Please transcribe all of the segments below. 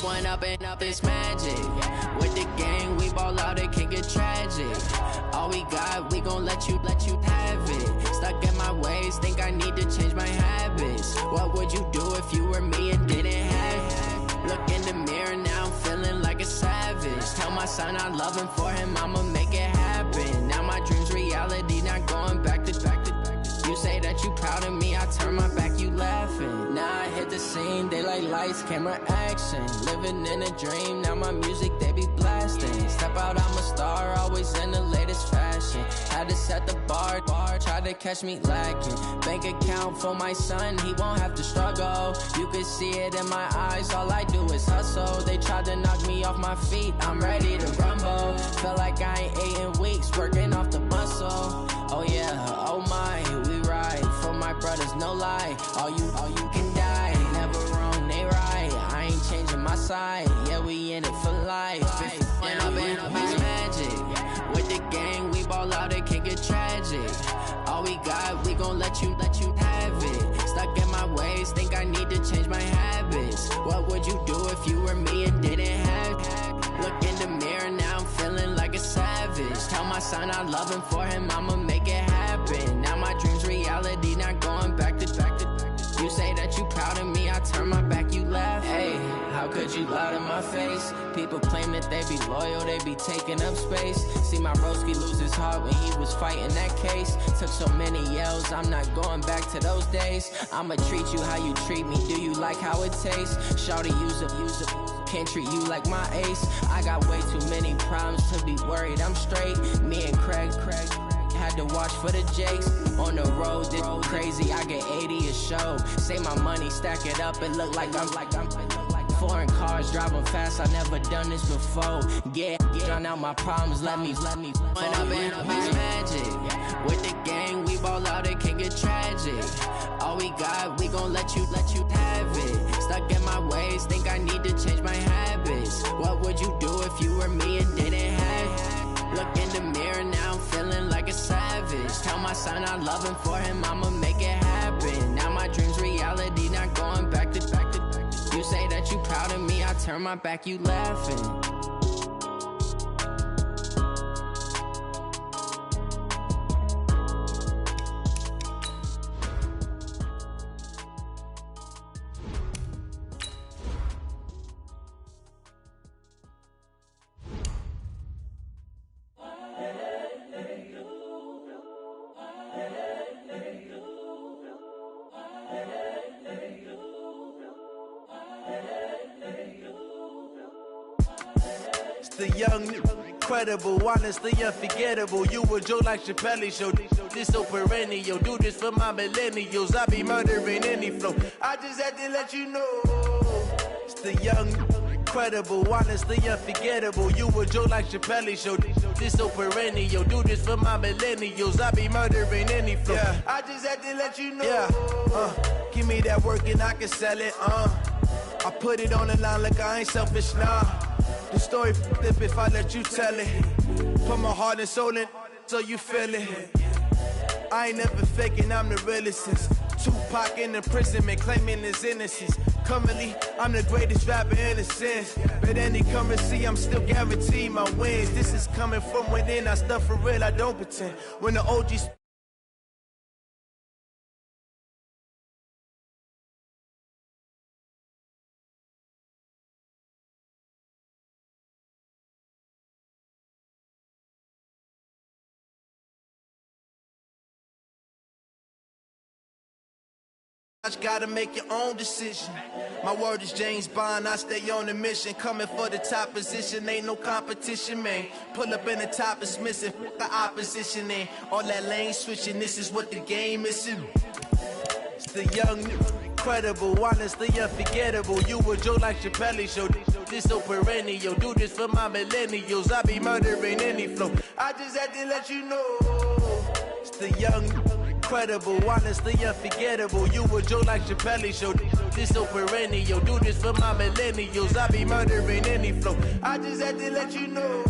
one up and up is magic. With the gang, we ball out, it can get tragic. All we got, we gon' let you have it. Stuck in my ways, think I need to change my habits. What would you do if you were me and didn't have it? Look in the mirror, now I'm feeling like a savage. Tell my son I love him, for him I'ma make it happen. Now my dream's reality, not going back to. You say that you proud of me, I turn my back, you laughing. Now I hit the scene, they like lights, camera, action. Living in a dream, now my music, they be blasting. Step out, I'm a star, always in the latest fashion. Had to set the bar, try to catch me lacking. Bank account for my son, he won't have to struggle. You can see it in my eyes, all I do is hustle. They tried to knock me off my feet, I'm ready to rumble. Felt like I ain't ate in weeks, working off the muscle. Oh yeah, oh my, we ride for my brothers, no lie. All you can die, never wrong, they right. I ain't changing my side, yeah, we in it for life. And up is magic. With the gang, we ball out, it can get tragic. All we got, we gon' let you have it. Stuck in my ways, think I need to change my habits. What would you do if you were me and didn't have it? Look in the mirror, now I'm feeling like a savage. Tell my son I love him, for him I'ma make it happen. Now my dream's reality, not going back to. You say that you proud of me, I turn my back, you laugh. Hey, how could you lie to my face? People claim that they be loyal, they be taking up space. See my broski lose his heart when he was fighting that case. Took so many yells, I'm not going back to those days. I'ma treat you how you treat me, do you like how it tastes? Shawty, use up, can't treat you like my ace. I got way too many problems to be worried, I'm straight. Me and Craig had to watch for the Jakes. On the road, this crazy, I get 80 a show. Say my money, stack it up, it look like I'm foreign cars, driving fast, I never done this before. Yeah, drown out my problems, let me One up is magic. With the gang, we ball out, it can get tragic. All we got, we gon' let you have it. Stuck in my ways, think I need to change my habits. What would you do if you were me and didn't have it? Look in the mirror, now I'm feeling like a savage. Tell my son I love him, for him I'ma make it happen. Now my dream's reality, not going back to. You say that you proud of me, I turn my back, you laughing. The young, incredible, honestly unforgettable. You a joke like Chappelle show. This so perennial. Do this for my millennials. I be murdering any flow. I just had to let you know. It's the young, incredible, honestly unforgettable. You a joke like Chappelle show. This so perennial. Do this for my millennials. I be murdering any flow. Yeah. I just had to let you know. Yeah. Give me that work and I can sell it. I put it on the line like I ain't selfish, nah. The story flip if I let you tell it. Put my heart and soul in so you feel it. I ain't never faking, I'm the realest since Tupac in imprisonment, claiming his innocence. Currently, I'm the greatest rapper in a sense. But any currency, I'm still guaranteed my wins. This is coming from within, I stuff for real, I don't pretend. When the OGs gotta make your own decision. My word is James Bond, I stay on the mission. Coming for the top position, ain't no competition, man. Pull up in the top is missing, the opposition in. All that lane switching, this is what the game is. It's the young, incredible, honestly unforgettable. You a joke like Chappelle show. This so perennial. Do this for my millennials. I be murdering any flow. I just had to let you know. It's the young, incredible, honestly unforgettable. You a joke like Chappelle show. This so perennial. Do this for my millennials. I be murdering any flow. I just had to let you know.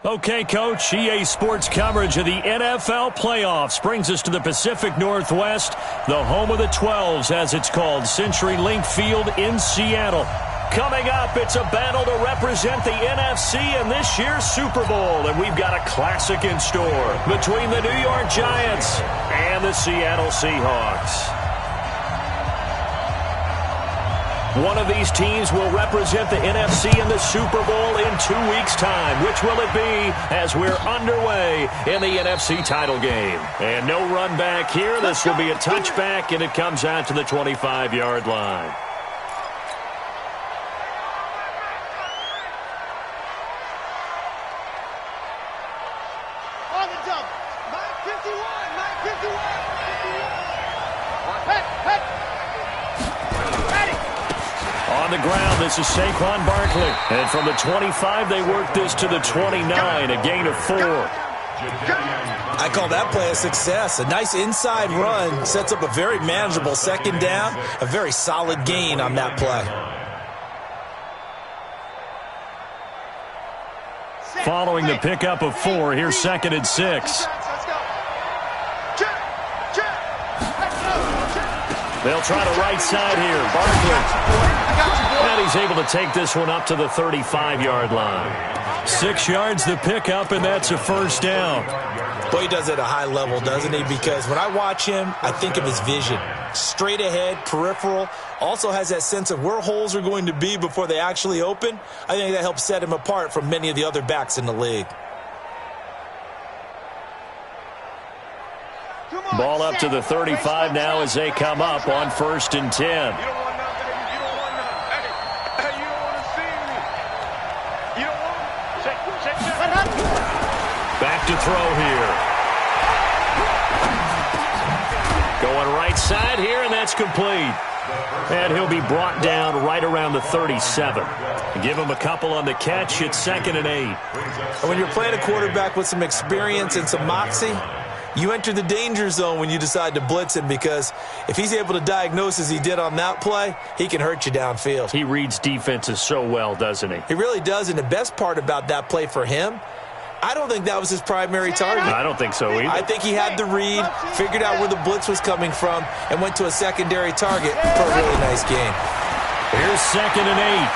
Okay, Coach, EA Sports coverage of the NFL playoffs brings us to the Pacific Northwest, the home of the 12s, as it's called, CenturyLink Field in Seattle. Coming up, it's a battle to represent the NFC in this year's Super Bowl, and we've got a classic in store between the New York Giants and the Seattle Seahawks. One of these teams will represent the NFC in the Super Bowl in 2 weeks' time. Which will it be as we're underway in the NFC title game? And no run back here. This will be a touchback, and it comes out to the 25-yard line. On the jump. Mike 51. Mike 51. 51. Hey. On the ground, this is Saquon Barkley. And from the 25, they work this to the 29, a gain of 4. I call that play a success. A nice inside run sets up a very manageable second down, a very solid gain on that play. Following the pickup of 4, here's 2nd and 6. They'll try the right side here. Barkley. And he's able to take this one up to the 35-yard line. 6 yards the pickup, and that's a first down. Boy, he does it at a high level, doesn't he? Because when I watch him, I think of his vision. Straight ahead, peripheral. Also has that sense of where holes are going to be before they actually open. I think that helps set him apart from many of the other backs in the league. Ball up to the 35 now as they come up on 1st and 10. Back to throw here. Going right side here, and that's complete. And he'll be brought down right around the 37. Give him a couple on the catch. It's 2nd and 8. And when you're playing a quarterback with some experience and some moxie, you enter the danger zone when you decide to blitz him, because if he's able to diagnose as he did on that play, he can hurt you downfield. He reads defenses so well, doesn't he? He really does, and the best part about that play for him, I don't think that was his primary target. I don't think so either. I think he had the read, figured out where the blitz was coming from, and went to a secondary target for a really nice game. Here's 2nd and 8.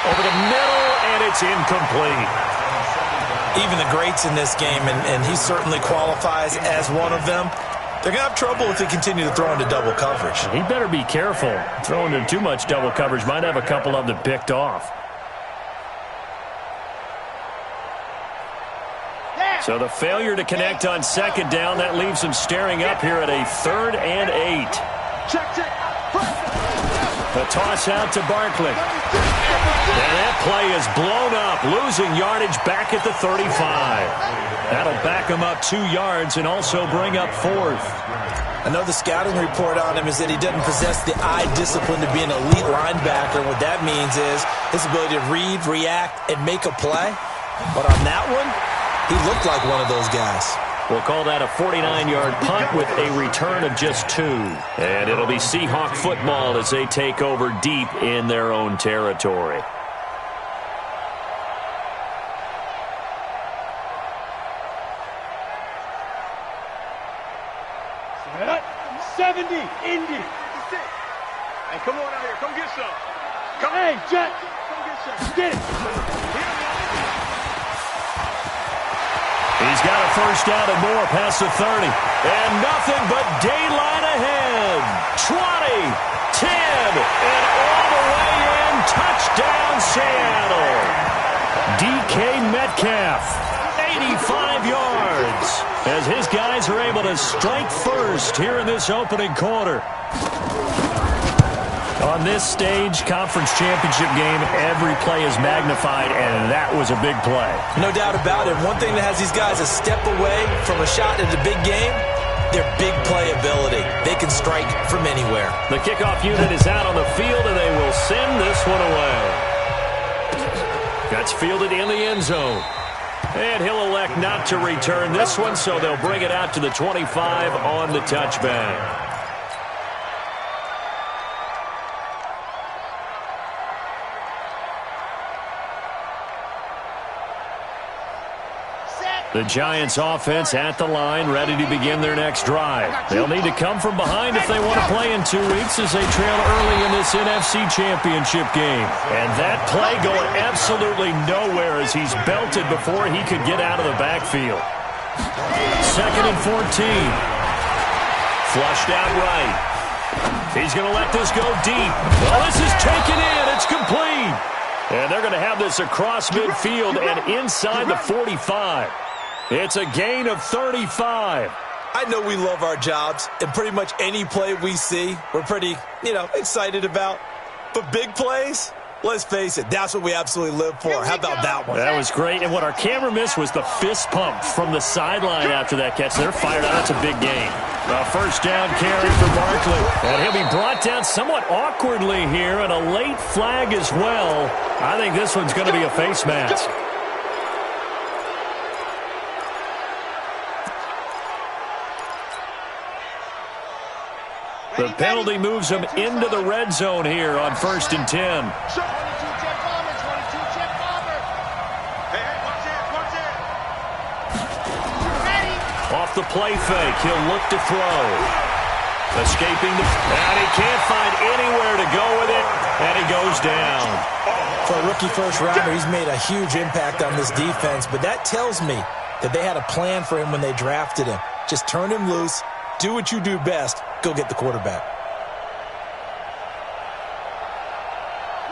Over the middle, and it's incomplete. Even the greats in this game, and he certainly qualifies as one of them, they're going to have trouble if they continue to throw into double coverage. He better be careful. Throwing into too much double coverage might have a couple of them picked off. So the failure to connect on 2nd down, that leaves him staring up here at a 3rd and 8. The toss out to Barkley. And that play is blown up, losing yardage back at the 35. That'll back him up 2 yards and also bring up 4th. I know the scouting report on him is that he doesn't possess the eye discipline to be an elite linebacker. What that means is his ability to read, react, and make a play. But on that one, he looked like one of those guys. We'll call that a 49-yard punt with a return of just 2. And it'll be Seahawk football as they take over deep in their own territory. Set. 70, Indy. Hey, come on out here. Come get some. Come. Hey, Jet. Come get some. Get it. He's got a first down and more past the 30. And nothing but daylight ahead. 20, 10, and all the way in. Touchdown, Seattle. DK Metcalf, 85 yards. As his guys are able to strike first here in this opening quarter. On this stage, conference championship game, every play is magnified, and that was a big play. No doubt about it. One thing that has these guys a step away from a shot at the big game, their big play ability. They can strike from anywhere. The kickoff unit is out on the field, and they will send this one away. That's fielded in the end zone. And he'll elect not to return this one, so they'll bring it out to the 25 on the touchback. The Giants offense at the line, ready to begin their next drive. They'll need to come from behind if they want to play in 2 weeks as they trail early in this NFC Championship game. And that play going absolutely nowhere as he's belted before he could get out of the backfield. 2nd and 14. Flushed out right. He's going to let this go deep. Well, this is taken in. It's complete. And they're going to have this across midfield and inside the 45. It's a gain of 35. I know we love our jobs, and pretty much any play we see, we're pretty, excited about. But big plays, let's face it, that's what we absolutely live for. How about that one? That was great. And what our camera missed was the fist pump from the sideline after that catch. They're fired out. That's a big gain. A first down carry for Barkley. And he'll be brought down somewhat awkwardly here, and a late flag as well. I think this one's going to be a face mask. The penalty moves him into the red zone here on 1st and 10. Off the play fake, he'll look to throw. Escaping and he can't find anywhere to go with it, and he goes down. For a rookie first-rounder, he's made a huge impact on this defense, but that tells me that they had a plan for him when they drafted him. Just turn him loose, do what you do best, go get the quarterback.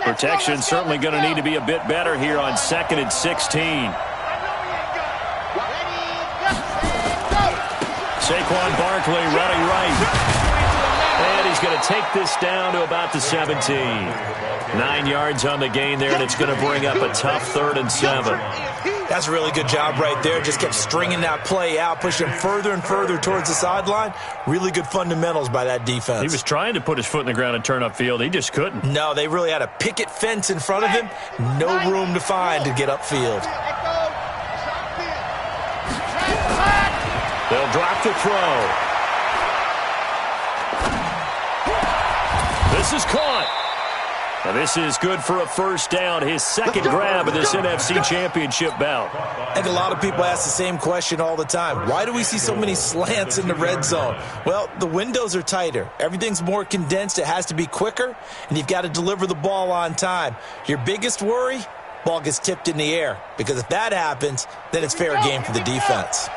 Protection certainly going to need to be a bit better here on 2nd and 16. Saquon Barkley running right. And he's going to take this down to about the 17. 9 yards on the gain there, and it's going to bring up a tough 3rd and 7. That's a really good job right there. Just kept stringing that play out, pushing him further and further towards the sideline. Really good fundamentals by that defense. He was trying to put his foot in the ground and turn upfield. He just couldn't. No, they really had a picket fence in front of him. No room to find to get upfield. They'll drop the throw. This is caught. And this is good for a first down, his 2nd grab of this NFC Championship bout. I think a lot of people ask the same question all the time. Why do we see so many slants in the red zone? Well, the windows are tighter. Everything's more condensed. It has to be quicker, and you've got to deliver the ball on time. Your biggest worry? Ball gets tipped in the air, because if that happens, then it's fair game for the defense.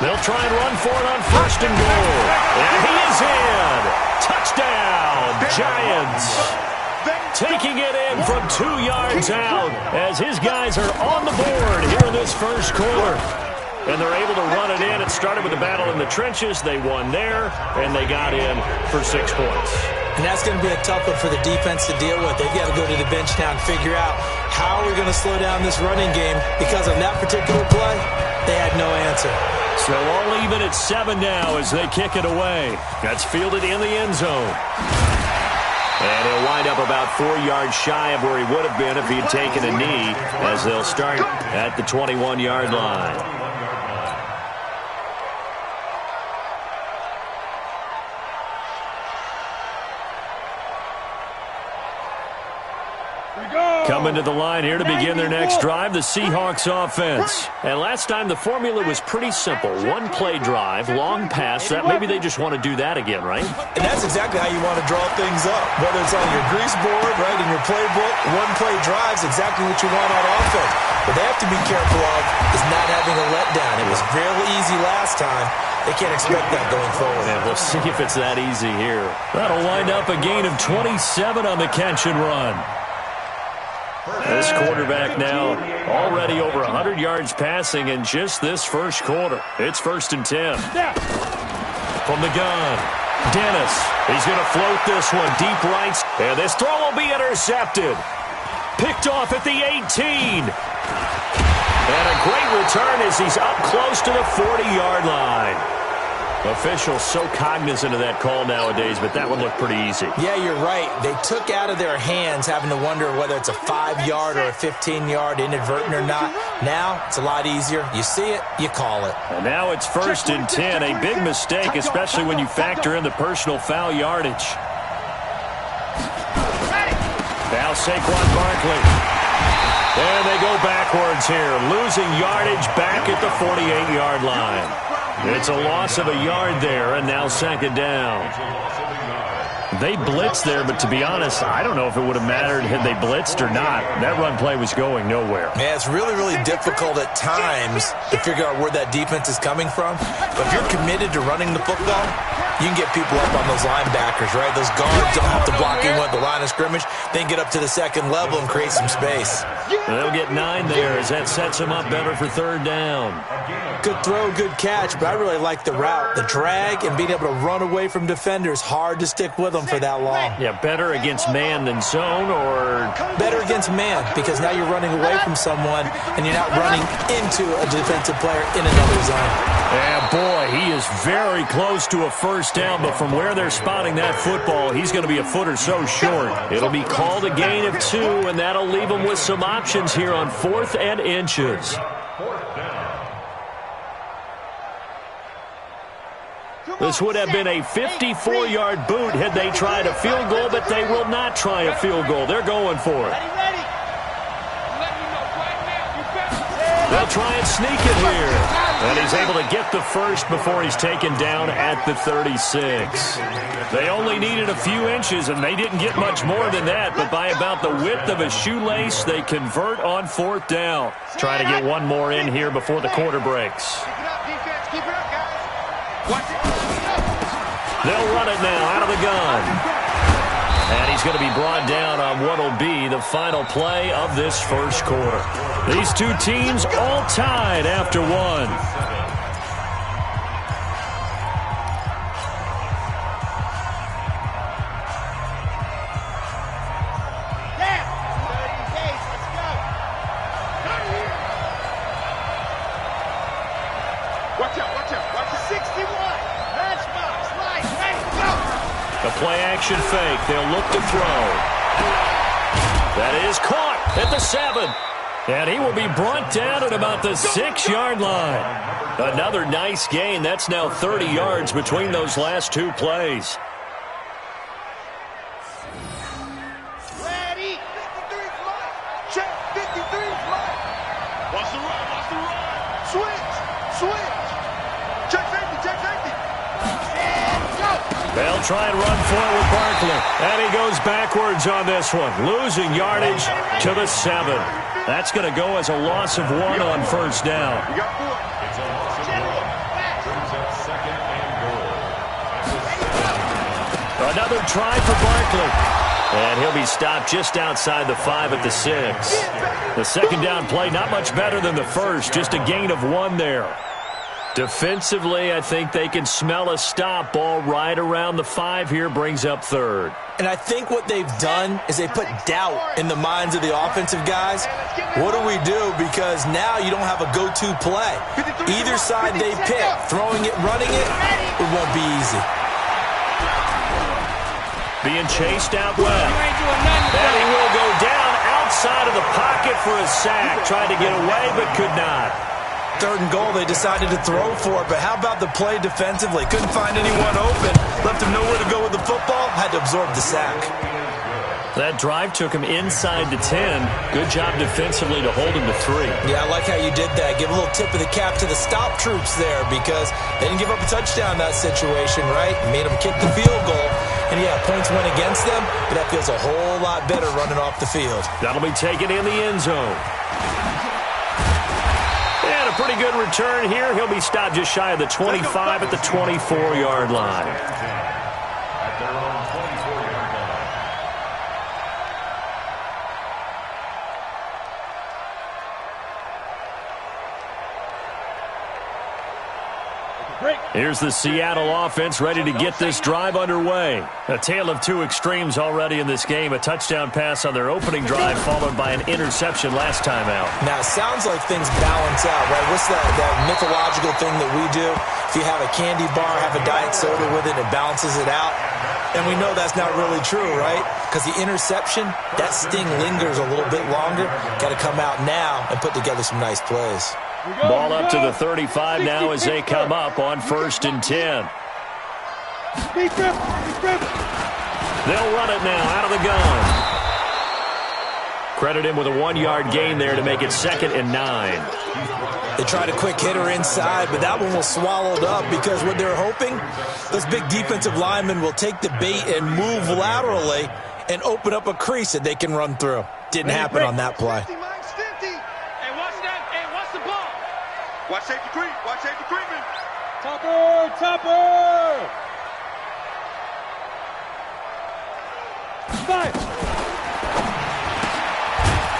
They'll try and run for it on 1st and goal. And he is in. Touchdown, Giants. Taking it in from 2 yards out as his guys are on the board here in this first quarter. And they're able to run it in. It started with a battle in the trenches. They won there, and they got in for 6 points. And that's going to be a tough one for the defense to deal with. They've got to go to the bench now and figure out how we're going to slow down this running game. Because of that particular play, they had no answer. So all even at 7 now as they kick it away. That's fielded in the end zone. And he'll wind up about 4 yards shy of where he would have been if he had taken a knee, as they'll start at the 21-yard line. Coming to the line here to begin their next drive, the Seahawks offense. And last time the formula was pretty simple. 1-play drive, long pass. That maybe they just want to do that again, right? And that's exactly how you want to draw things up. Whether it's on your grease board, right, in your playbook, 1-play drives, exactly what you want on offense. What they have to be careful of is not having a letdown. It was real easy last time. They can't expect that going forward. And we'll see if it's that easy here. That'll wind up a gain of 27 on the catch and run. This quarterback now already over 100 yards passing in just this first quarter. It's 1st and 10. From the gun, Dennis. He's going to float this one deep right. And this throw will be intercepted. Picked off at the 18. And a great return as he's up close to the 40-yard line. Officials so cognizant of that call nowadays, but that one looked pretty easy. Yeah, you're right. They took out of their hands having to wonder whether it's a 5-yard or a 15-yard inadvertent or not. Now, it's a lot easier. You see it, you call it. And now it's 1st and 10. A big mistake, especially when you factor in the personal foul yardage. Now Saquon Barkley. And they go backwards here, losing yardage back at the 48-yard line. It's a loss of a yard there, and now second down. They blitzed there, but to be honest, I don't know if it would have mattered had they blitzed or not. That run play was going nowhere. Yeah, it's really, really difficult at times to figure out where that defense is coming from. But if you're committed to running the football, you can get people up on those linebackers, right? Those guards don't have to block anyone at the line of scrimmage. They can get up to the second level and create some space. They'll get 9 there as that sets them up better for third down. Good throw, good catch, but I really like the route. The drag and being able to run away from defenders, hard to stick with them for that long. Yeah, better against man than zone, or better against man, because now you're running away from someone and you're not running into a defensive player in another zone. Yeah, boy, he is very close to a first down, but from where they're spotting that football, he's going to be a foot or so short. It'll be called a gain of 2, and that'll leave them with some options here on 4th and inches. This would have been a 54-yard boot had they tried a field goal, but they will not try a field goal. They're going for it. They'll try and sneak it here. And he's able to get the first before he's taken down at the 36. They only needed a few inches, and they didn't get much more than that, but by about the width of a shoelace, they convert on 4th down. Try to get one more in here before the quarter breaks. Keep it up, guys. They'll run it now out of the gun. And he's going to be brought down on what will be the final play of this first quarter. These two teams all tied after one. Play-action fake. They'll look to throw. That is caught at the 7. And he will be brought down at about the 6-yard line. Another nice gain. That's now 30 yards between those last two plays. Ready. 53 fly. Check. 53 fly. Watch the run. Watch the run. Switch. Check safety. They'll try and run forward Barkley. And he goes backwards on this one, losing yardage to the 7. That's going to go as a loss of 1 on first down. Another try for Barkley. And he'll be stopped just outside the 5 at the 6. The second down play, not much better than the first, just a gain of 1 there. Defensively, I think they can smell a stop. Ball right around the 5 here, brings up third. And I think what they've done is they put doubt in the minds of the offensive guys. What do we do? Because now you don't have a go-to play. Either side they pick, throwing it, running it, it won't be easy. Being chased out west. And he will go down outside of the pocket for a sack. Tried to get away, but could not. 3rd and goal, they decided to throw for it, but how about the play defensively? Couldn't find anyone open, left him nowhere to go with the football, had to absorb the sack. That drive took him inside the 10. Good job defensively to hold him to 3. Yeah, I like how you did that. Give a little tip of the cap to the stop troops there, because they didn't give up a touchdown in that situation, right? Made them kick the field goal. And yeah, points went against them, but that feels a whole lot better running off the field. That'll be taken in the end zone. And a pretty good return here. He'll be stopped just shy of the 25 at the 24-yard line. Here's the Seattle offense ready to get this drive underway. A tale of two extremes already in this game. A touchdown pass on their opening drive followed by an interception last time out. Now, it sounds like things balance out, right? What's that mythological thing that we do? If you have a candy bar, have a diet soda with it, it balances it out. And we know that's not really true, right? Because the interception, that sting lingers a little bit longer. Got to come out now and put together some nice plays. Ball up to the 35 now as they come up on 1st and 10. They'll run it now out of the gun. Credit him with a 1-yard gain there to make it 2nd and 9. They tried a quick hitter inside, but that one was swallowed up because what they're hoping, those big defensive linemen will take the bait and move laterally and open up a crease that they can run through. Didn't happen on that play. Hey, watch that. Hey, watch the ball. Watch safety creep. Watch safety creeping. Topper, topper. Five.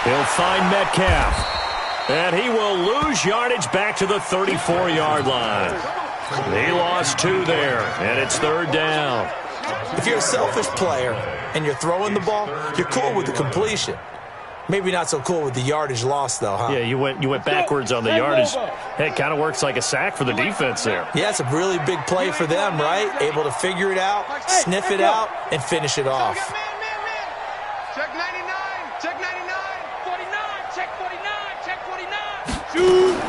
He'll find Metcalf. And he will lose yardage back to the 34-yard line. He lost 2 there, and it's 3rd down. If you're a selfish player and you're throwing the ball, you're cool with the completion. Maybe not so cool with the yardage loss, though, huh? Yeah, you went backwards on the yardage. Hey, it kind of works like a sack for the defense there. Yeah, it's a really big play for them, right? Able to figure it out, sniff it out, and finish it off. Check 99. Check 99. 49. Check 49. Check 49. Shoot.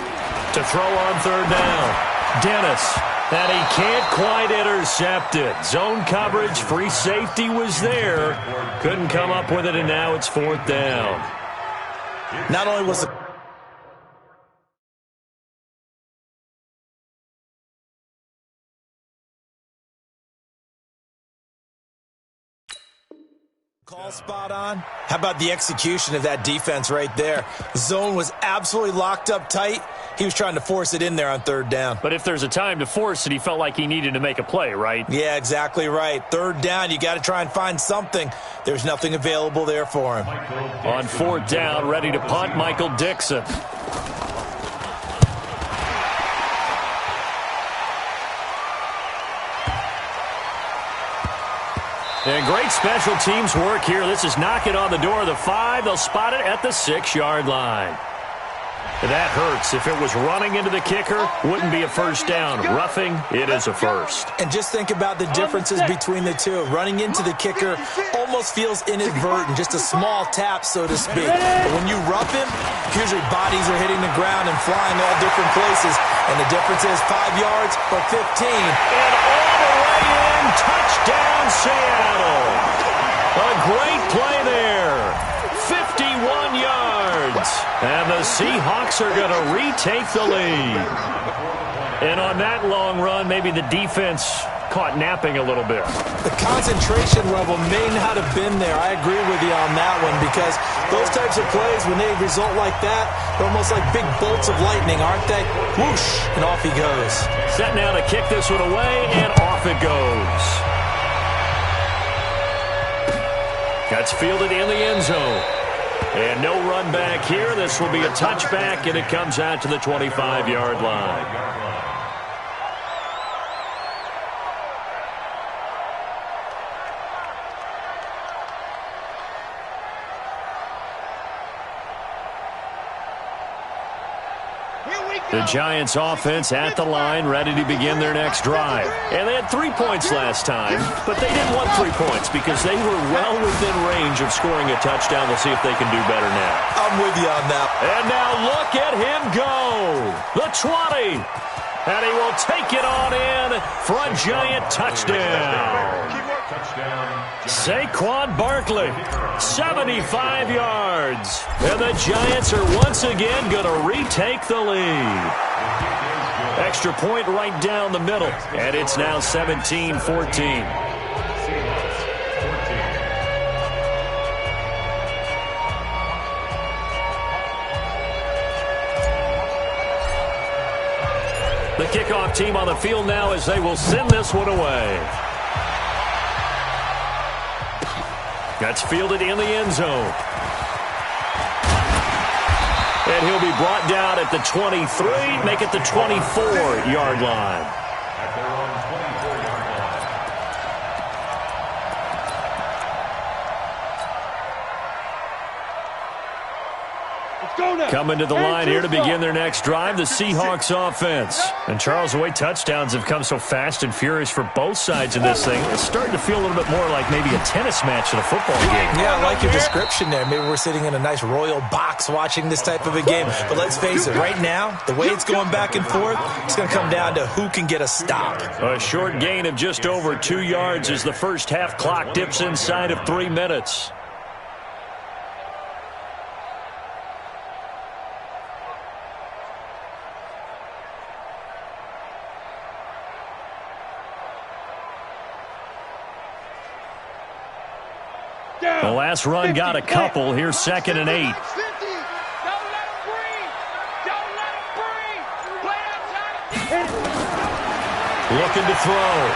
To throw on 3rd down. Dennis. And he can't quite intercept it. Zone coverage, free safety was there. Couldn't come up with it, and now it's 4th down. Not only was the call spot on, how about the execution of that defense right there? Zone was absolutely locked up tight. He was trying to force it in there on 3rd down. But if there's a time to force it, he felt like he needed to make a play, right? Yeah, exactly right. 3rd down, you got to try and find something. There's nothing available there for him. On 4th down, ready to punt, Michael Dixon. And great special teams work here. This is knocking on the door of the 5. They'll spot it at the 6-yard line. That hurts. If it was running into the kicker, wouldn't be a 1st down. Roughing, it is a 1st. And just think about the differences between the two. Running into the kicker almost feels inadvertent, just a small tap, so to speak. But when you rough him, usually bodies are hitting the ground and flying all different places. And the difference is 5 yards or 15. And all the way in, touchdown Seattle. A great play there. 51 yards. And the Seahawks are going to retake the lead. And on that long run, maybe the defense caught napping a little bit. The concentration level may not have been there. I agree with you on that one because those types of plays, when they result like that, they're almost like big bolts of lightning, aren't they? Whoosh, and off he goes. Set now to kick this one away, and off it goes. That's fielded in the end zone. And no run back here. This will be a touchback, and it comes out to the 25-yard line. The Giants offense at the line, ready to begin their next drive. And they had 3 points last time, but they didn't want 3 points because they were well within range of scoring a touchdown. We'll see if they can do better now. I'm with you on that. And now look at him go. The 20. And he will take it on in for a Giant touchdown. Saquon Barkley, 75 yards. And the Giants are once again going to retake the lead. Extra point right down the middle. And it's now 17-14. The kickoff team on the field now as they will send this one away. That's fielded in the end zone. And he'll be brought down at the 23, make it the 24-yard line. Coming to the line here to begin their next drive, the Seahawks offense. And Charles, the way touchdowns have come so fast and furious for both sides in this thing, it's starting to feel a little bit more like maybe a tennis match than a football game. Yeah, I like your description there. Maybe we're sitting in a nice royal box watching this type of a game. But let's face it, right now, the way it's going back and forth, it's going to come down to who can get a stop. A short gain of just over 2 yards as the first half clock dips inside of 3 minutes. The last run got a couple. Here's 2nd and 8. Looking to throw.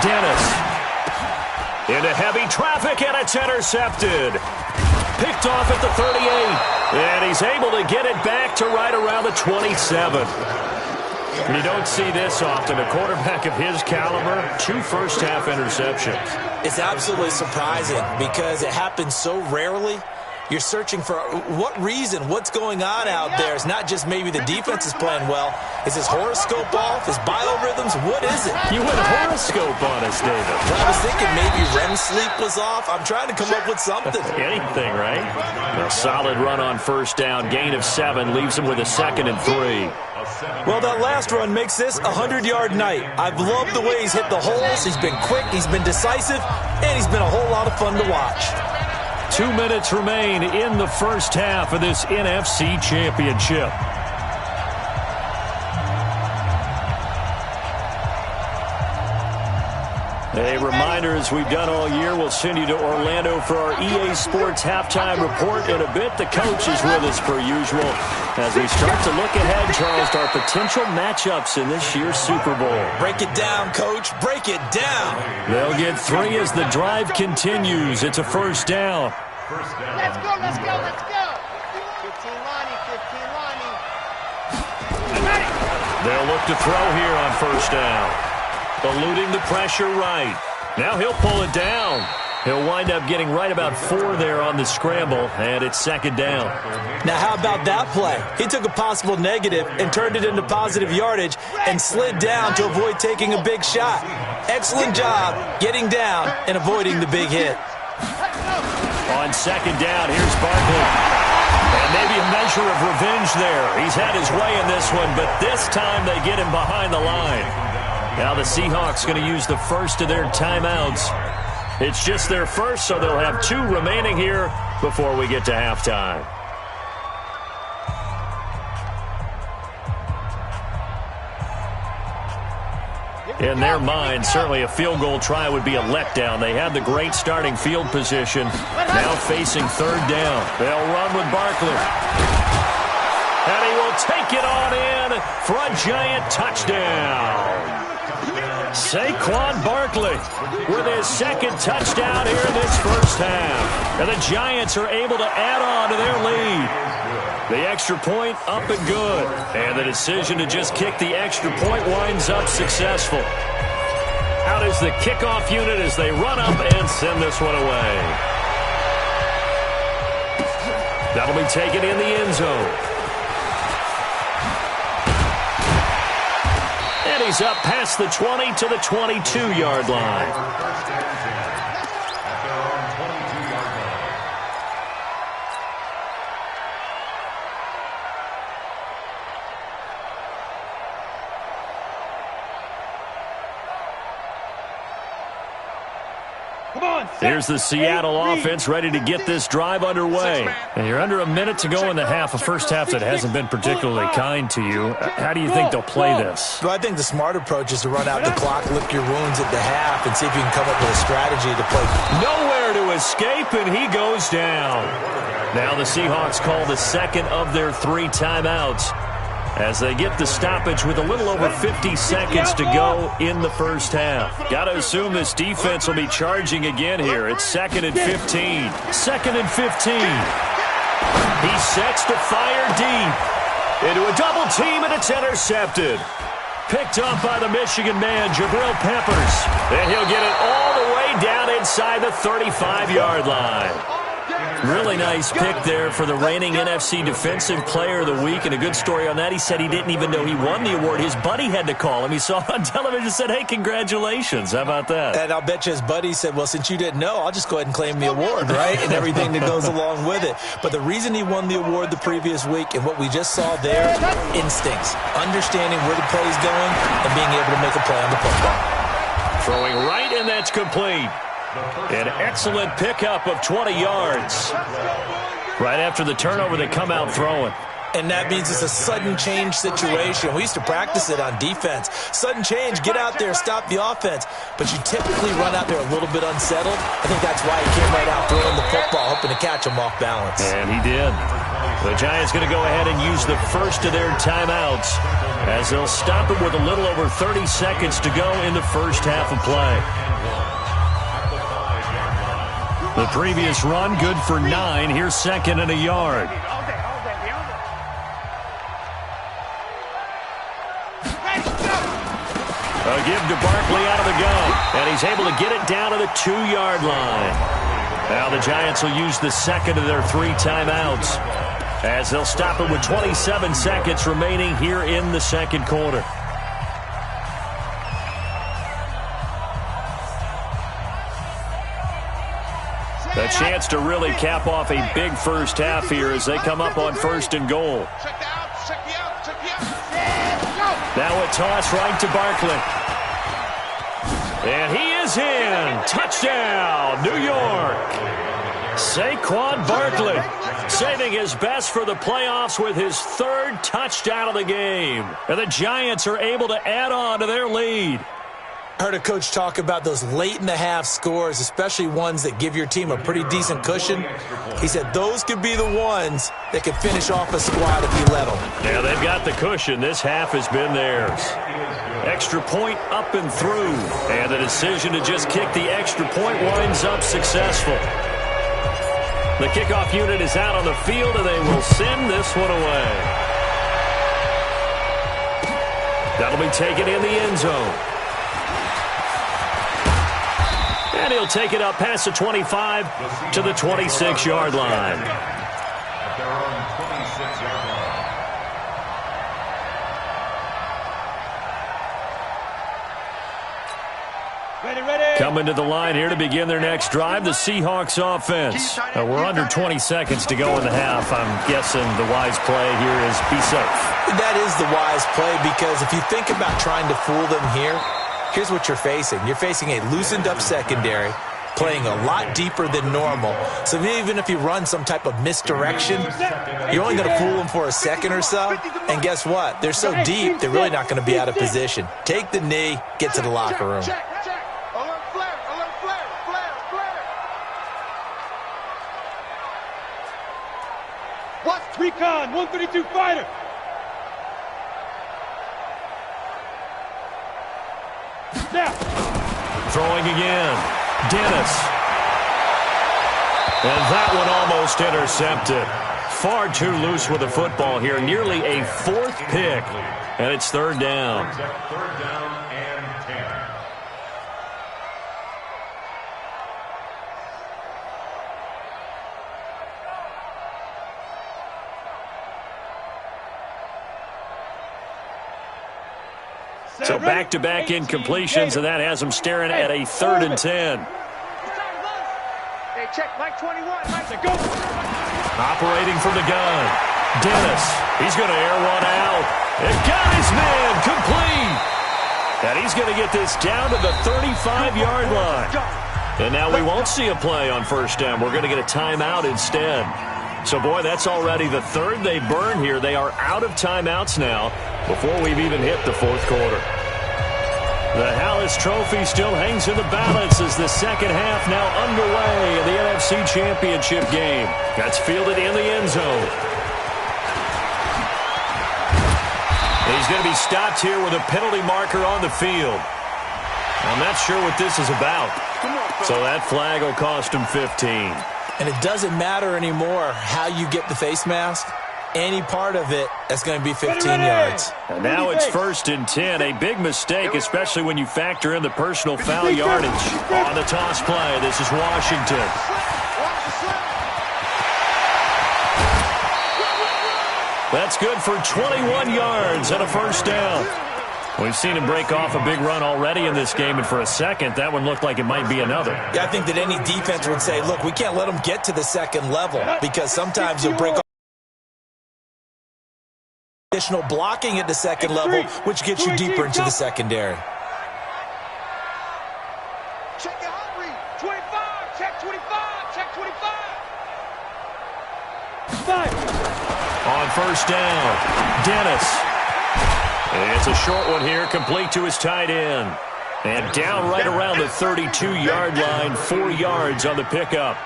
Dennis. Into heavy traffic, and it's intercepted. Picked off at the 38. And he's able to get it back to right around the 27. You don't see this often. A quarterback of his caliber, 2 first-half interceptions. It's absolutely surprising because it happens so rarely. You're searching for what reason, what's going on out there. It's not just maybe the defense is playing well. Is his horoscope off? His biorhythms? What is it? You went horoscope on us, David. Well, I was thinking maybe REM sleep was off. I'm trying to come up with something. Anything, right? A solid run on first down. Gain of 7 leaves him with a 2nd and 3. Well, that last run makes this a 100-yard night. I've loved the way he's hit the holes. He's been quick, he's been decisive, and he's been a whole lot of fun to watch. 2 minutes remain in the first half of this NFC Championship. A reminder, as we've done all year, we'll send you to Orlando for our EA Sports halftime report in a bit. The coach is with us per usual as we start to look ahead, Charles, to our potential matchups in this year's Super Bowl. Break it down, Coach. Break it down. They'll get 3 as the drive continues. It's a first down. Let's go, let's go, let's go. 15 Lonnie, 15 Lonnie. They'll look to throw here on first down. Eluding the pressure right. Now he'll pull it down. He'll wind up getting right about 4 there on the scramble, and it's 2nd down. Now how about that play? He took a possible negative and turned it into positive yardage and slid down to avoid taking a big shot. Excellent job getting down and avoiding the big hit. On 2nd down, here's Barkley. And maybe a measure of revenge there. He's had his way in this one, but this time they get him behind the line. Now the Seahawks going to use the first of their timeouts. It's just their first, so they'll have 2 remaining here before we get to halftime. In their mind, certainly a field goal try would be a letdown. They had the great starting field position. Now facing 3rd down. They'll run with Barkley. And he will take it on in for a giant touchdown. Saquon Barkley with his 2nd touchdown here in this first half. And the Giants are able to add on to their lead. The extra point up and good. And the decision to just kick the extra point winds up successful. Out is the kickoff unit as they run up and send this one away. That'll be taken in the end zone. And he's up past the 20 to the 22-yard line. Here's the Seattle offense ready to get this drive underway. And you're under a minute to go in the half, a first half that hasn't been particularly kind to you. How do you think they'll play this? Well, I think the smart approach is to run out the clock, lick your wounds at the half, and see if you can come up with a strategy to play. Nowhere to escape, and he goes down. Now the Seahawks call the 2nd of their 3 timeouts as they get the stoppage with a little over 50 seconds to go in the first half. Got to assume this defense will be charging again here. It's 2nd and 15. 2nd and 15. He sets to fire deep into a double team, and it's intercepted. Picked up by the Michigan man, Jabril Peppers. And he'll get it all the way down inside the 35-yard line. Really nice pick there for the reigning NFC Defensive Player of the Week, and a good story on that. He said he didn't even know he won the award. His buddy had to call him. He saw it on television and said, hey, congratulations. How about that? And I'll bet you his buddy said, well, since you didn't know, I'll just go ahead and claim the award, right? And everything that goes along with it. But the reason he won the award the previous week and what we just saw there, instincts, understanding where the play is going and being able to make a play on the football. Throwing right, and that's complete. An excellent pickup of 20 yards. Right after the turnover, they come out throwing. And that means it's a sudden change situation. We used to practice it on defense. Sudden change, get out there, stop the offense. But you typically run out there a little bit unsettled. I think that's why he came right out throwing the football, hoping to catch him off balance. And he did. The Giants going to go ahead and use the first of their timeouts as they'll stop it with a little over 30 seconds to go in the first half of play. The previous run, good for 9. Here's second and a yard. A give to Barkley out of the gun, and he's able to get it down to the 2-yard line. Now the Giants will use the second of their 3 timeouts as they'll stop it with 27 seconds remaining here in the second quarter. A chance to really cap off a big first half here as they come up on 1st and goal. Now a toss right to Barkley. And he is in. Touchdown, New York. Saquon Barkley saving his best for the playoffs with his 3rd touchdown of the game. And the Giants are able to add on to their lead. I heard a coach talk about those late-in-the-half scores, especially ones that give your team a pretty decent cushion. He said those could be the ones that could finish off a squad if you let them. Yeah, they've got the cushion. This half has been theirs. Extra point up and through. And the decision to just kick the extra point winds up successful. The kickoff unit is out on the field, and they will send this one away. That'll be taken in the end zone. And he'll take it up past the 25 to the 26-yard line. Coming to the line here to begin their next drive, the Seahawks offense. We're under 20 seconds to go in the half. I'm guessing the wise play here is be safe. That is the wise play because if you think about trying to fool them here, here's what you're facing. You're facing a loosened-up secondary, playing a lot deeper than normal. So even if you run some type of misdirection, you're only going to fool them for a second or so. And guess what? They're so deep, they're really not going to be out of position. Take the knee, get to the locker room. What's recon? 132 fighter. Snap. Throwing again. Dennis. And that one almost intercepted. Far too loose with the football here. Nearly a 4th pick. And it's 3rd down. and 10. So back-to-back incompletions, and that has them staring at a 3rd and 10. Hey, check Mike 21. Mike, Go. Operating from the gun. Dennis. He's going to air one out. And got his man complete. And he's going to get this down to the 35-yard line. And now we won't see a play on 1st down. We're going to get a timeout instead. So, boy, that's already the 3rd they burn here. They are out of timeouts now before we've even hit the 4th quarter. The Hallis Trophy still hangs in the balance as the second half now underway in the NFC Championship game. That's fielded in the end zone. He's going to be stopped here with a penalty marker on the field. I'm not sure what this is about. So that flag will cost him 15. And it doesn't matter anymore how you get the face mask. Any part of it, that's going to be 15 yards. And now it's 1st and 10. A big mistake, especially when you factor in the personal foul yardage. On the toss play, this is Washington. That's good for 21 yards and a 1st down. We've seen him break off a big run already in this game, and for a second, that one looked like it might be another. Yeah, I think that any defense would say, look, we can't let them get to the second level because sometimes you'll break off additional blocking at the second level, which gets you deeper into the secondary. check your hot read. 25. Check 25. Check 25. 5. On first down. Dennis. It's a short one here, complete to his tight end. And down right around the 32-yard line, 4 yards on the pickup.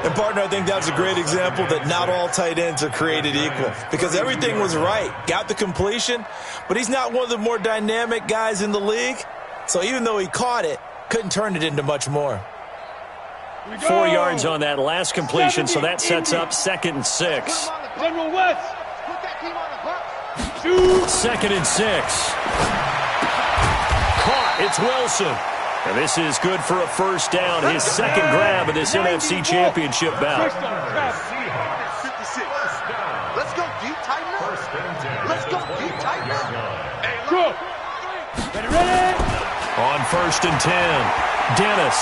And, partner, I think that's a great example that not all tight ends are created equal because everything was right. Got the completion, but he's not one of the more dynamic guys in the league. So even though he caught it, couldn't turn it into much more. 4 yards on that last completion, so that sets up 2nd and 6. General West. Put that team on the box. 2nd and 6. Caught. It's Wilson. And this is good for a first down, his second grab of this NFC Championship bout. 56. Let's go deep, tighten up. Let's go deep, tighten up. Hey, go. Ready? On 1st and 10. Dennis.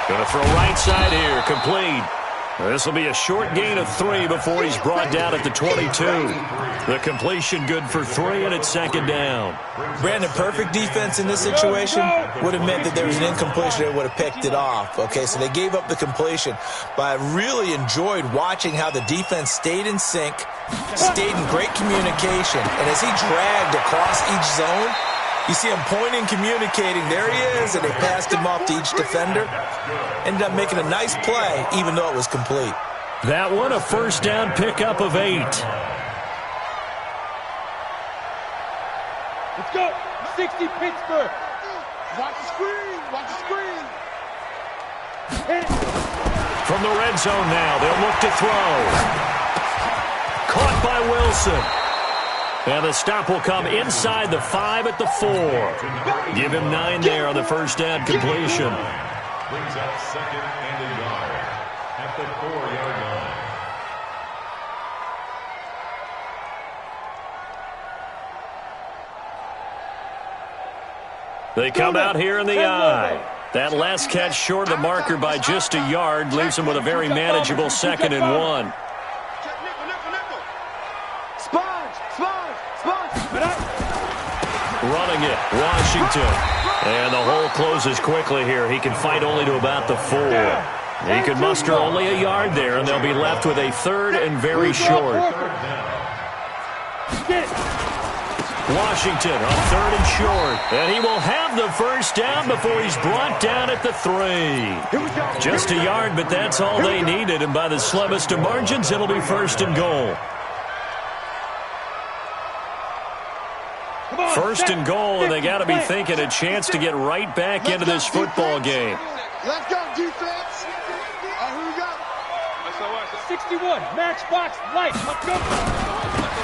Going to throw right side here, complete. This will be a short gain of 3 before he's brought down at the 22. The completion good for 3, and it's 2nd down. Brandon, perfect defense in this situation would have meant that there was an incompletion that would have picked it off. Okay, so they gave up the completion. But I really enjoyed watching how the defense stayed in sync, stayed in great communication, and as he dragged across each zone, you see him pointing, communicating. There he is, and they passed him off to each defender. Ended up making a nice play, even though it was complete. That one, a first down pickup of 8. Let's go. 60 Pittsburgh. Watch the screen. Watch the screen. From the red zone now, they'll look to throw. Caught by Wilson. And the stop will come inside the 5 at the 4. Give him 9 there on the first down completion. Brings up 2nd and a yard at the 4-yard line. They come out here in the eye. That last catch short of the marker by just a yard leaves him with a very manageable 2nd and 1. Running it, Washington. And the hole closes quickly here. He can fight only to about the 4. He can muster only a yard there, and they'll be left with a 3rd and very short. Washington on 3rd and short. And he will have the first down before he's brought down at the 3. Just a yard, but that's all they needed. And by the slimmest of margins, it'll be 1st and goal. 1st and goal, and they got to be thinking a chance to get right back into this football game. Let's go, defense. Who we got? 61, matchbox light. Let's go.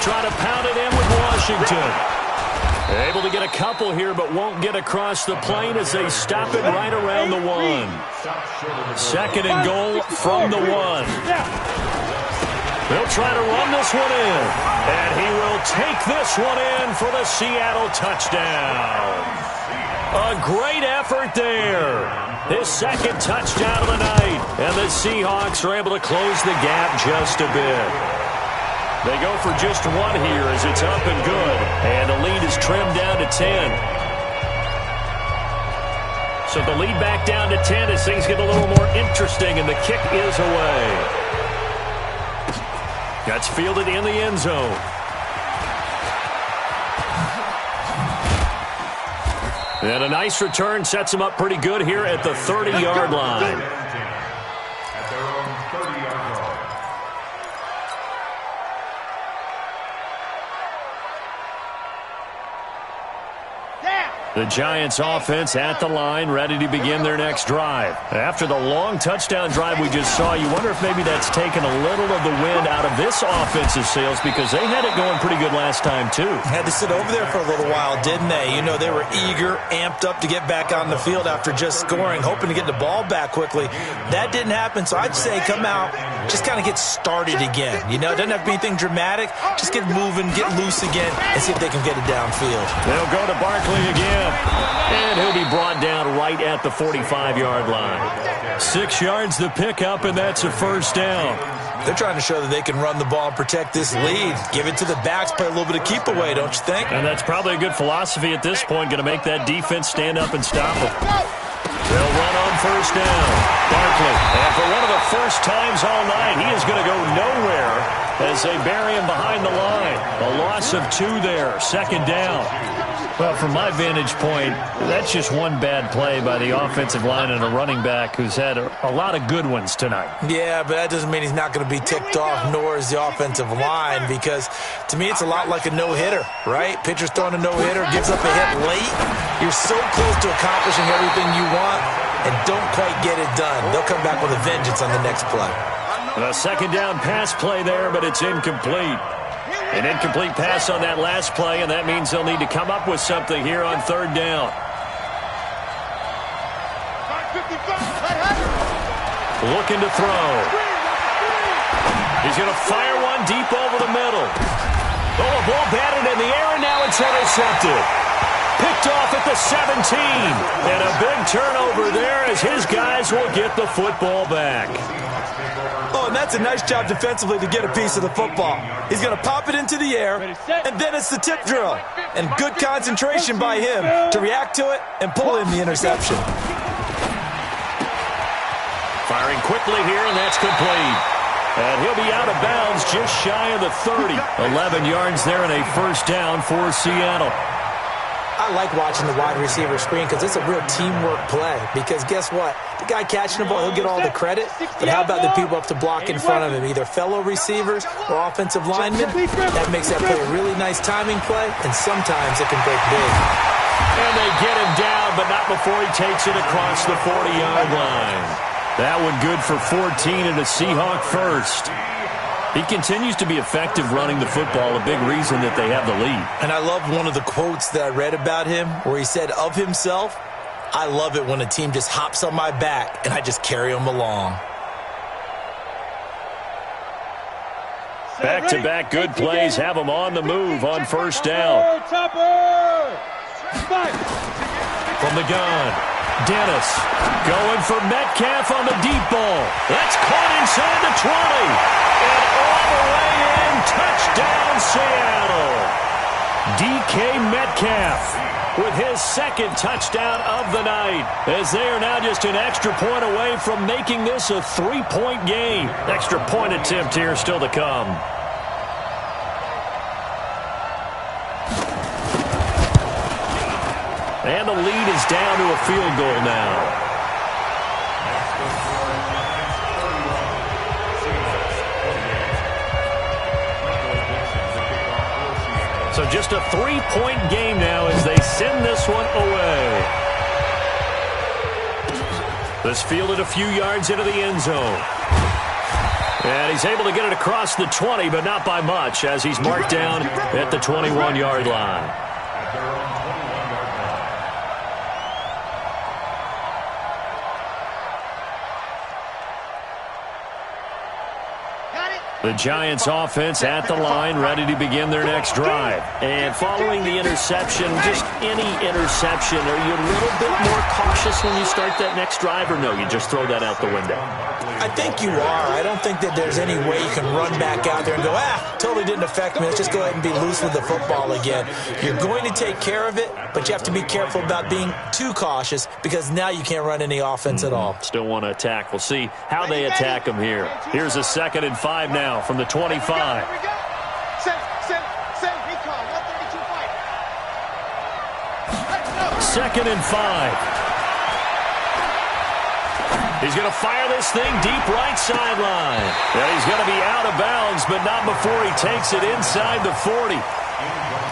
Try to pound it in with Washington. Able to get a couple here, but won't get across the plane as they stop it right around the 1. 2nd and goal from the 1. They'll try to run this one in. And he will take this one in for the Seattle touchdown. A great effort there. His 2nd touchdown of the night. And the Seahawks are able to close the gap just a bit. They go for just 1 here as it's up and good. And the lead is trimmed down to 10. So the lead back down to 10 as things get a little more interesting, and the kick is away. That's fielded in the end zone. And a nice return sets him up pretty good here at the 30-yard line. At their own 30-yard line. The Giants offense at the line, ready to begin their next drive. After the long touchdown drive we just saw, you wonder if maybe that's taken a little of the wind out of this offensive sails, because they had it going pretty good last time too. Had to sit over there for a little while, didn't they? You know, they were eager, amped up to get back on the field after just scoring, hoping to get the ball back quickly. That didn't happen, so I'd say come out, just kind of get started again. You know, it doesn't have to be anything dramatic. Just get moving, get loose again, and see if they can get it downfield. They'll go to Barkley again. And he'll be brought down right at the 45-yard line. 6 yards the pickup, and that's a first down. They're trying to show that they can run the ball and protect this lead. Give it to the backs, play a little bit of keep away, don't you think? And that's probably a good philosophy at this point, going to make that defense stand up and stop them. They'll run on first down. Barkley, and for one of the first times all night, he is going to go nowhere as they bury him behind the line. A loss of 2 there, second down. Well, from my vantage point, that's just one bad play by the offensive line and a running back who's had a lot of good ones tonight. Yeah, but that doesn't mean he's not going to be ticked off, nor is the offensive line, because to me it's a lot like a no-hitter, right? Pitcher's throwing a no-hitter, gives up a hit late. You're so close to accomplishing everything you want and don't quite get it done. They'll come back with a vengeance on the next play. A second down pass play there, but it's incomplete. An incomplete pass on that last play, and that means they'll need to come up with something here on third down. Looking to throw. He's going to fire one deep over the middle. Oh, a ball batted in the air, and now it's intercepted. Picked off at the 17. And a big turnover there as his guys will get the football back. Oh, and that's a nice job defensively to get a piece of the football. He's going to pop it into the air, and then it's the tip drill. And good concentration by him to react to it and pull in the interception. Firing quickly here, and that's complete. And he'll be out of bounds just shy of the 30. 11 yards there and a first down for Seattle. I like watching the wide receiver screen because it's a real teamwork play. Because guess what? The guy catching the ball, he'll get all the credit. But how about the people up to block in front of him, either fellow receivers or offensive linemen? That makes that play a really nice timing play, and sometimes it can break big. And they get him down, but not before he takes it across the 40-yard line. That one good for 14 and a Seahawk first. He continues to be effective running the football, a big reason that they have the lead. And I love one of the quotes that I read about him where he said of himself, "I love it when a team just hops on my back and I just carry them along." Back-to-back good plays have him on the move on first down. From the gun, Dennis going for Metcalf on the deep ball. That's caught inside the 20. And all the way in, touchdown Seattle. DK Metcalf with his second touchdown of the night, as they are now just an extra point away from making this a 3-point game. Extra point attempt here still to come. And the lead is down to a field goal now. So just a 3-point game now as they send this one away. This fielded a few yards into the end zone. And he's able to get it across the 20, but not by much, as he's marked down at the 21-yard line. The Giants offense at the line, ready to begin their next drive. And following the interception, just any interception, are you a little bit more cautious when you start that next drive, or no, you just throw that out the window? I think you are. I don't think that there's any way you can run back out there and go, totally didn't affect me. Let's just go ahead and be loose with the football again. You're going to take care of it, but you have to be careful about being too cautious because now you can't run any offense at all. Still want to attack. We'll see how they attack them here. Here's a 2nd and 5 now from the 25. Second and 5. He's going to fire this thing deep right sideline. And he's going to be out of bounds, but not before he takes it inside the 40.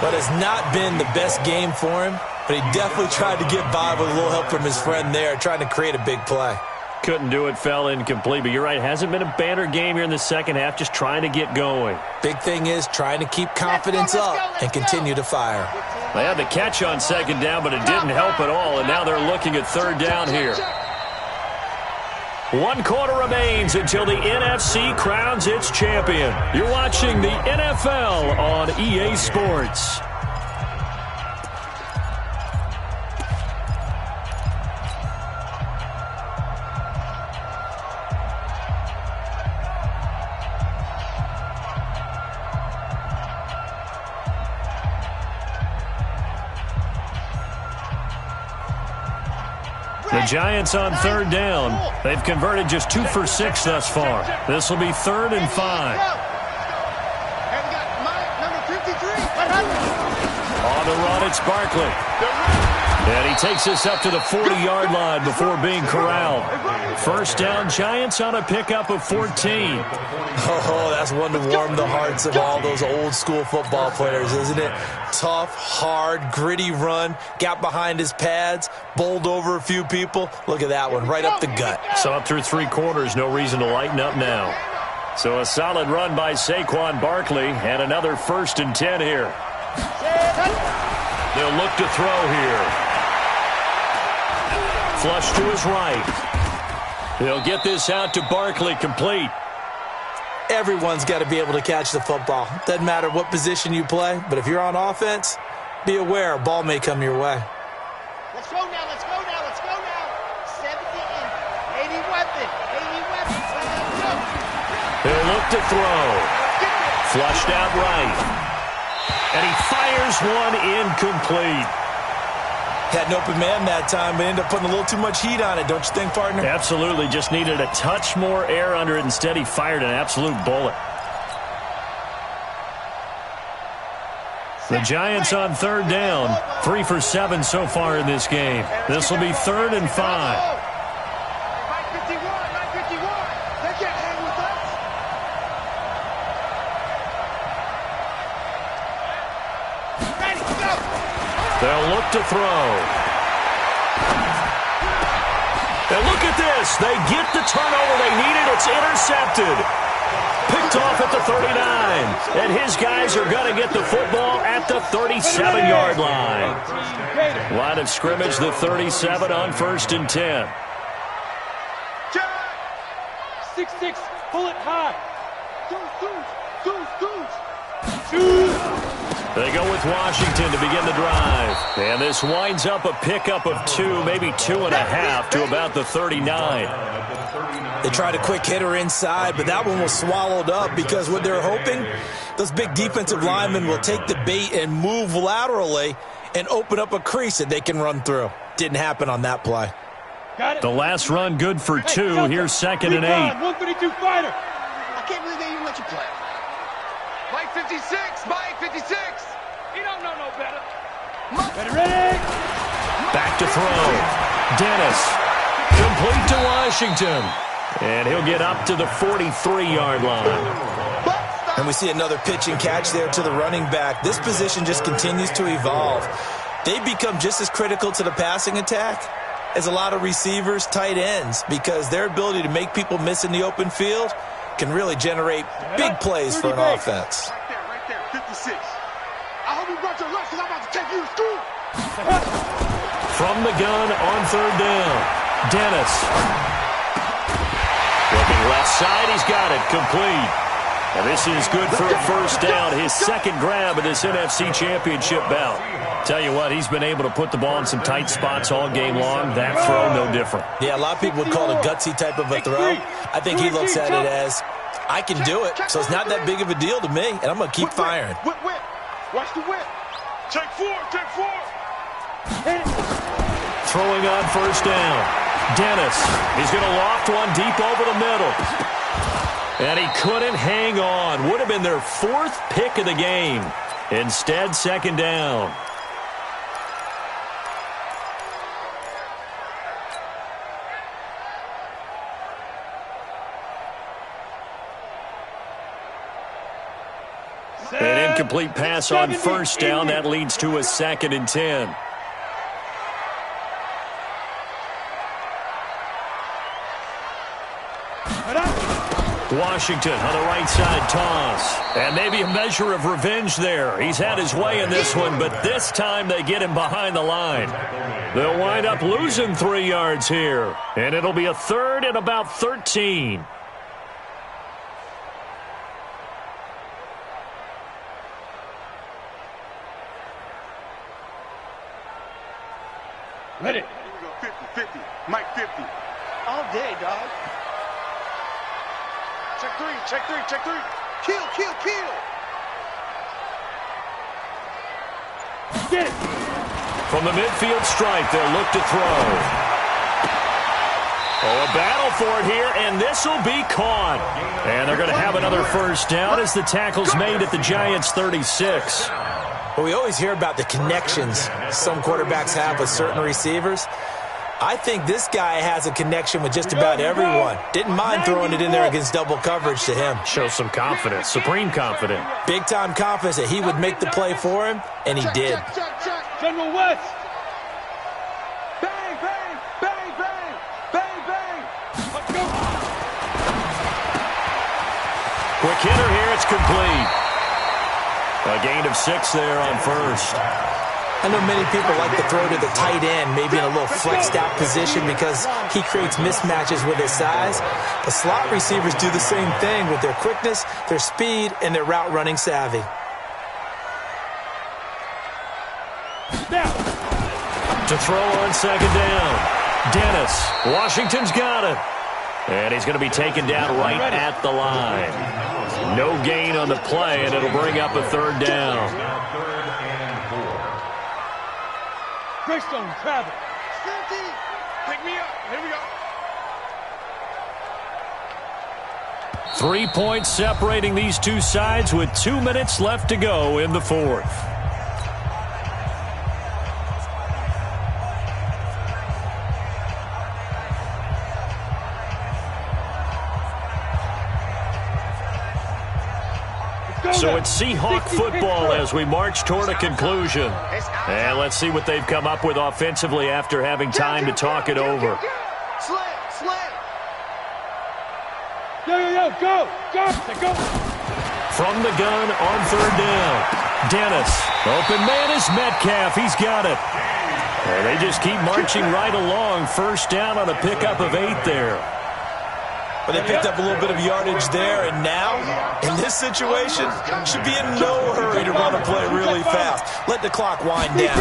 But it's not been the best game for him, but he definitely tried to get by with a little help from his friend there, trying to create a big play. Couldn't do it, fell incomplete. But you're right, hasn't been a banner game here in the second half, just trying to get going. Big thing is trying to keep confidence up and continue to fire. They had the catch on second down, but it didn't help at all, and now they're looking at third down here. 1 quarter remains until the NFC crowns its champion. You're watching the NFL on EA Sports. The Giants on third down. They've converted just 2 for 6 thus far. This will be 3rd and 5. And we got number 53. On the run, it's Barkley. And he takes us up to the 40-yard line before being corralled. First down, Giants on a pickup of 14. Oh, that's one to warm the hearts of all those old-school football players, isn't it? Tough, hard, gritty run, got behind his pads, bowled over a few people. Look at that one, right up the gut. So up through 3 quarters, no reason to lighten up now. So a solid run by Saquon Barkley, and another 1st and 10 here. They'll look to throw here. Flush to his right. He'll get this out to Barkley, complete. Everyone's got to be able to catch the football. Doesn't matter what position you play, but if you're on offense, be aware a ball may come your way. Let's go now, let's go now, let's go now. 70 and 80 weapon, 80 weapon. Let's go. He'll look to throw. Flushed out right. And he fires one incomplete. Had an open man that time, but ended up putting a little too much heat on it, don't you think, partner? Absolutely. Just needed a touch more air under it. Instead, he fired an absolute bullet. The Giants on third down. 3 for 7 so far in this game. This will be 3rd and 5. 951, 951. They can't hang with us. Ready, go. They'll look to throw. And look at this. They get the turnover they needed. It's intercepted. Picked off at the 39. And his guys are going to get the football at the 37-yard line. Line of scrimmage, the 37 on 1st and 10. 6-6, pull it high. They go with Washington to begin the drive. And this winds up a pickup of 2, maybe 2.5 to about the 39. They tried a quick hitter inside, but that one was swallowed up because what they're hoping, those big defensive linemen will take the bait and move laterally and open up a crease that they can run through. Didn't happen on that play. The last run good for 2. Here's 2nd and 8. 132 fighter. I can't believe they even let you play. Mike 56, Mike 56. He don't know no better. Ready. Back to throw. Dennis. Complete to Washington. And he'll get up to the 43-yard line. And we see another pitch and catch there to the running back. This position just continues to evolve. They've become just as critical to the passing attack as a lot of receivers, tight ends, because their ability to make people miss in the open field can really generate big plays for an offense. Right there, 56. I hope you brought your lunch because I'm about to take you to school. From the gun on 3rd down. Dennis. Looking left side, he's got it, complete. And this is good for a 1st down, his 2nd grab of this NFC Championship bout. Tell you what, he's been able to put the ball in some tight spots all game long. That throw, no different. Yeah, a lot of people would call it a gutsy type of a throw. I think he looks at it as, I can do it, so it's not that big of a deal to me, and I'm going to keep firing. Whip. Watch the whip. Take 4. Throwing on 1st down. Dennis. He's going to loft one deep over the middle. And he couldn't hang on. Would have been their 4th pick of the game. Instead, 2nd down. An incomplete pass on 1st down. That leads to a 2nd and 10. Washington on the right side toss. And maybe a measure of revenge there. He's had his way in this one, but this time they get him behind the line. They'll wind up losing 3 yards here. And it'll be a 3rd and about 13. Ready. 50. Mike 50. All day, dog. Check three. Kill. Get it. From the midfield stripe, they'll look to throw. Oh, a battle for it here, and this will be caught. And they're going to have another first down as the tackle's made at the Giants' 36. Well, we always hear about the connections some quarterbacks have with certain receivers. I think this guy has a connection with just about everyone. Didn't mind throwing it in there against double coverage to him. Shows some confidence, supreme confidence. Big-time confidence that he would make the play for him, and he did. General West. Bang, bang, bang, bang, bang, bang. Let's go. Quick hitter here, it's complete. A gain of 6 there on first. I know many people like to throw to the tight end, maybe in a little flexed out position because he creates mismatches with his size. The slot receivers do the same thing with their quickness, their speed, and their route running savvy. To throw on second down. Dennis. Washington's got it. And he's going to be taken down right at the line. No gain on the play, and it'll bring up a third down. Greystone, travel. Pick me up. Here we go. 3 points separating these two sides with 2 minutes left to go in the fourth. So it's Seahawk football as we march toward a conclusion. And let's see what they've come up with offensively after having time to talk it over. Yo, go. From the gun on third down. Dennis. Open man is Metcalf. He's got it. And they just keep marching right along. First down on a pickup of 8 there. But they picked up a little bit of yardage there, and now, in this situation, should be in no hurry to run a play really fast. Let the clock wind down.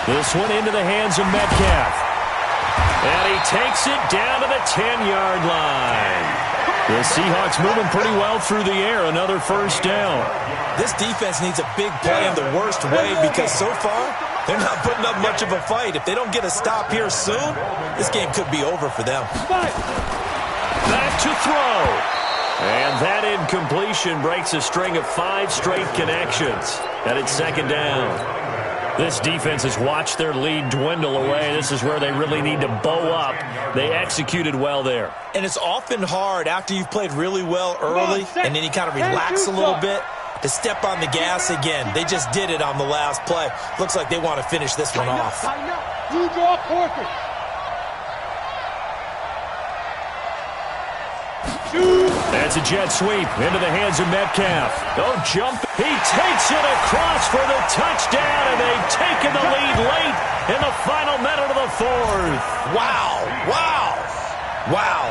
This one into the hands of Metcalf. And he takes it down to the 10-yard line. The Seahawks moving pretty well through the air. Another first down. This defense needs a big play in the worst way because so far, they're not putting up much of a fight. If they don't get a stop here soon, this game could be over for them. Back to throw. And that incompletion breaks a string of 5 straight connections. And it's second down. This defense has watched their lead dwindle away. This is where they really need to bow up. They executed well there. And it's often hard after you've played really well early and then you kind of relax a little bit to step on the gas again. They just did it on the last play. Looks like they want to finish this one off. You draw perfect. That's a jet sweep into the hands of Metcalf. Oh, jump. He takes it across for the touchdown, and they've taken the lead late in the final minute of the fourth. Wow.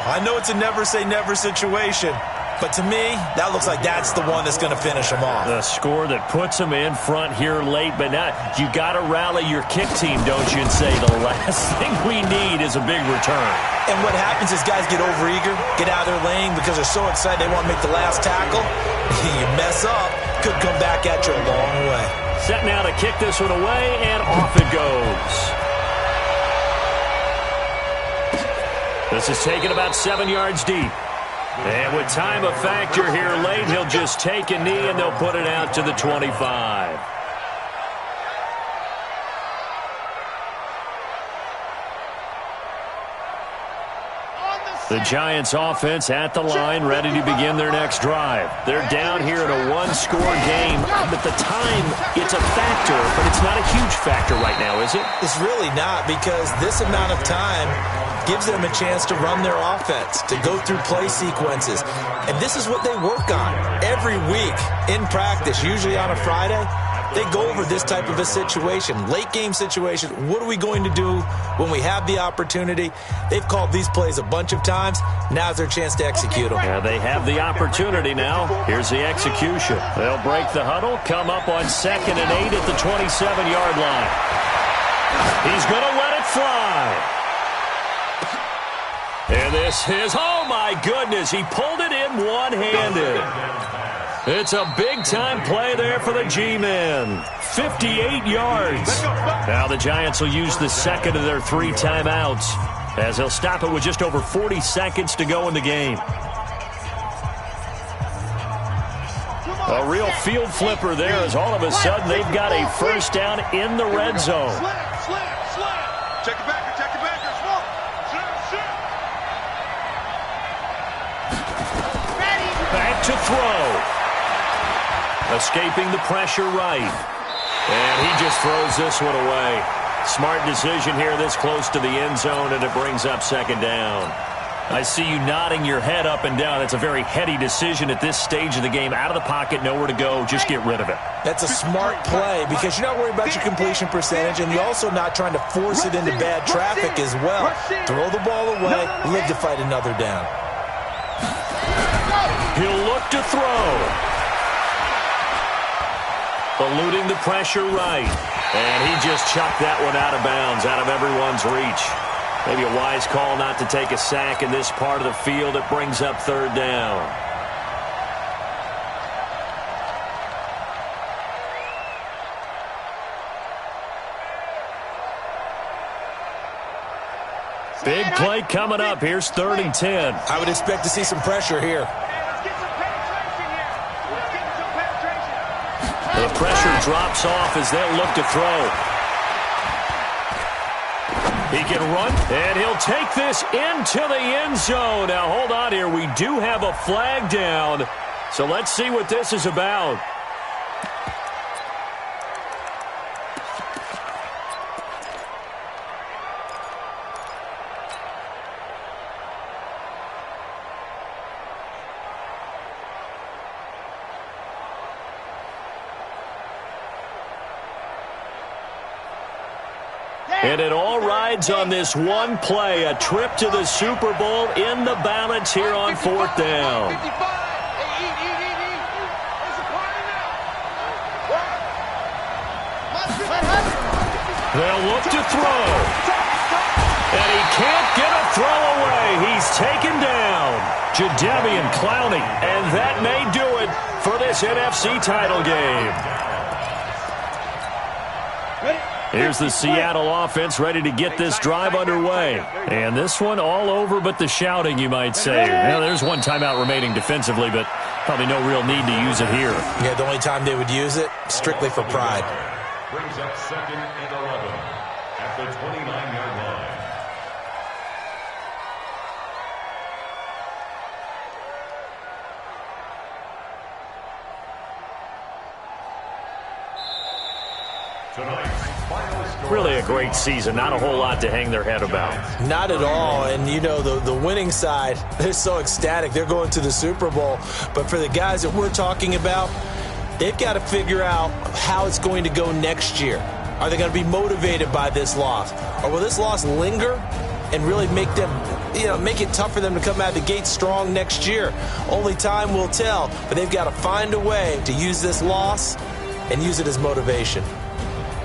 I know it's a never-say-never situation, but to me, that looks like that's the one that's going to finish them off. The score that puts them in front here late, but now you got to rally your kick team, don't you, and say the last thing we need is a big return. And what happens is guys get overeager, get out of their lane because they're so excited they want to make the last tackle. You mess up, could come back at you a long way. Set now to kick this one away, and off it goes. This is taken about 7 yards deep. And with time a factor here late, he'll just take a knee and they'll put it out to the 25. The Giants offense at the line, ready to begin their next drive. They're down here in a one-score game, but the time, it's a factor, but it's not a huge factor right now, is it? It's really not, because this amount of time gives them a chance to run their offense, to go through play sequences. And this is what they work on every week in practice, usually on a Friday. They go over this type of a situation, late game situation. What are we going to do when we have the opportunity? They've called these plays a bunch of times. Now's their chance to execute them. Yeah, they have the opportunity now. Here's the execution. They'll break the huddle, come up on 2nd and 8 at the 27-yard line. He's going to let it fly. And this is, oh my goodness, he pulled it in one-handed. It's a big-time play there for the G-men. 58 yards. Now the Giants will use the second of their 3 timeouts, as they'll stop it with just over 40 seconds to go in the game. A real field flipper there, as all of a sudden they've got a first down in the red zone. Check your backer, check your backer. Back to throw. Escaping the pressure right. And he just throws this one away. Smart decision here this close to the end zone, and it brings up second down. I see you nodding your head up and down. It's a very heady decision at this stage of the game. Out of the pocket, nowhere to go. Just get rid of it. That's a smart play because you're not worried about your completion percentage, and you're also not trying to force it into bad traffic as well. Throw the ball away, live to fight another down. He'll look to throw. Eluding the pressure right. And he just chucked that one out of bounds, out of everyone's reach. Maybe a wise call not to take a sack in this part of the field. It brings up third down. Big play coming up. Here's 3rd and 10. I would expect to see some pressure here. The pressure drops off as they'll look to throw. He can run, and he'll take this into the end zone. Now, hold on here. We do have a flag down, so let's see what this is about. And it all rides on this one play, a trip to the Super Bowl in the balance here on 4th down. They'll look to throw. And he can't get a throw away. He's taken down. Jadeveon Clowney. And that may do it for this NFC title game. Here's the Seattle offense ready to get this drive underway. And this one all over but the shouting, you might say. Now, there's one timeout remaining defensively, but probably no real need to use it here. Yeah, the only time they would use it, strictly for pride. Brings up 2nd and 11 at the 29-yard line. Really a great season. Not a whole lot to hang their head about. Not at all. And, you know, the winning side, they're so ecstatic. They're going to the Super Bowl. But for the guys that we're talking about, they've got to figure out how it's going to go next year. Are they going to be motivated by this loss? Or will this loss linger and really make them, make it tough for them to come out of the gate strong next year? Only time will tell. But they've got to find a way to use this loss and use it as motivation.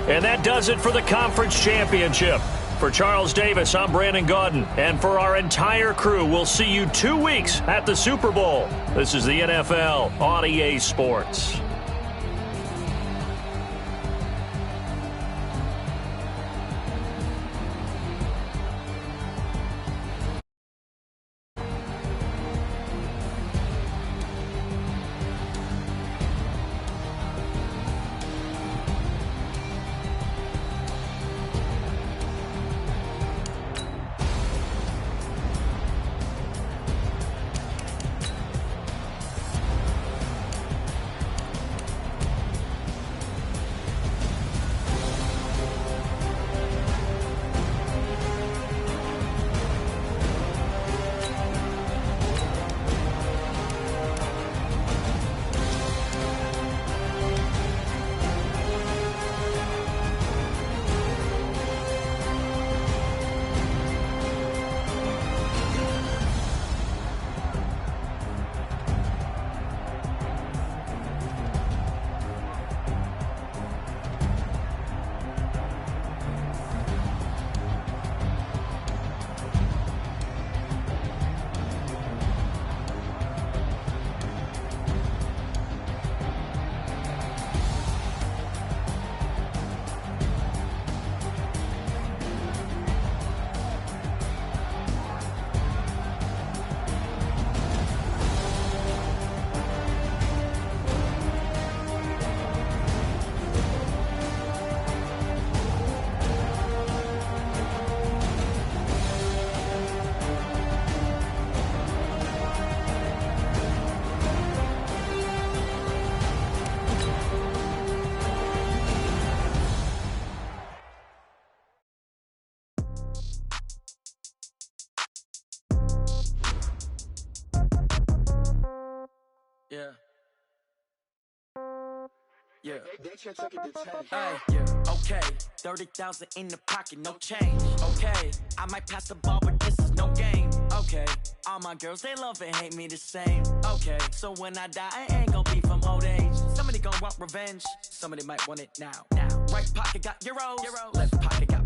And that does it for the conference championship. For Charles Davis, I'm Brandon Gaudin. And for our entire crew, we'll see you 2 weeks at the Super Bowl. This is the NFL on EA Sports. Yeah. Yeah. Hey, yeah. Okay. 30,000 in the pocket, no change. Okay. I might pass the ball, but this is no game. Okay. All my girls, they love and hate me the same. Okay. So when I die, I ain't gon' be from old age. Somebody gon' want revenge. Somebody might want it now. Right pocket got euros. Left pocket got